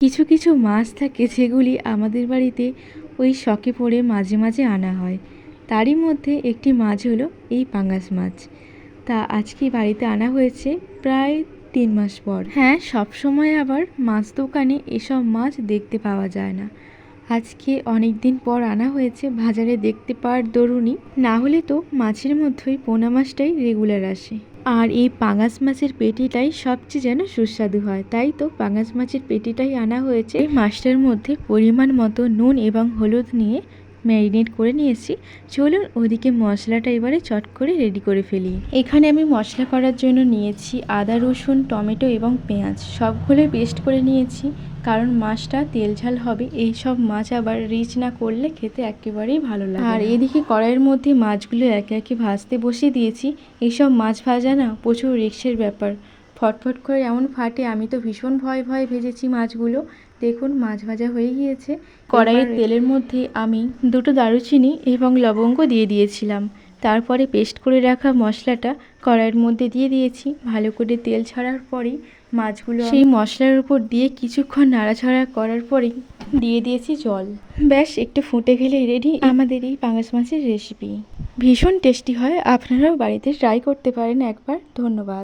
কিছু কিছু মাছ থাকে যেগুলি আমাদের বাড়িতে ওই শখে পড়ে মাঝে মাঝে আনা হয়। তারই মধ্যে একটি মাছ হলো এই পাঙ্গাস মাছ। তা আজকে বাড়িতে আনা হয়েছে প্রায় 3 মাস পর। হ্যাঁ, সবসময় আবার মাছ দোকানে এসব মাছ দেখতে পাওয়া যায় না। আজকে অনেক দিন পর আনা হয়েছে, বাজারে দেখতে পাওয়ার দরুনই। না হলে তো মাছের মধ্যেই পোনা মাছটাই রেগুলার আসে। আর এই পাঙ্গাস মাছের পেটিটাই সবচেয়ে যেন সুস্বাদু হয়, তাই তো পাঙ্গাস মাছের পেটিটাই আনা হয়েছে। এই মাছটার মধ্যে পরিমাণ মতো নুন এবং হলুদ নিয়ে ম্যারিনেট করে নিয়েছি। চলুন ওদিকে মশলাটা এবারে চট করে রেডি করে ফেলি। এখানে আমি মশলা করার জন্য নিয়েছি আদা, রসুন, টমেটো এবং পেঁয়াজ, সবগুলো পেস্ট করে নিয়েছি। কারণ মাছটা তেল ঝাল হবে, এই সব মাছ আবার রিচ না করলে খেতে একেবারেই ভালো লাগে। আর এদিকে কড়াইয়ের মধ্যে মাছগুলো একে একে ভাজতে বসিয়ে দিয়েছি। এইসব মাছ ভাজা না প্রচুর রিস্কের ব্যাপার, ফটফট করে এমন ফাটে। আমি তো ভীষণ ভয়ে ভয়ে ভেজেছি মাছগুলো। দেখুন মাছ ভাজা হয়ে গিয়েছে। কড়াইয়ের তেলের মধ্যে আমি 2টো দারুচিনি এবং লবঙ্গ দিয়ে দিয়েছিলাম। তারপরে পেস্ট করে রাখা মশলাটা কড়াইয়ের মধ্যে দিয়ে দিয়েছি। ভালো করে তেল ছাড়ার পরেই মাছগুলো সেই মশলার উপর দিয়ে কিছুক্ষণ নাড়াচাড়া করার পরেই দিয়ে দিয়েছি জল। ব্যাস, একটু ফুটে গেলেই রেডি আমাদের এই পাঙ্গাস মাছের রেসিপি। ভীষণ টেস্টি হয়, আপনারাও বাড়িতে ট্রাই করতে পারেন একবার। ধন্যবাদ।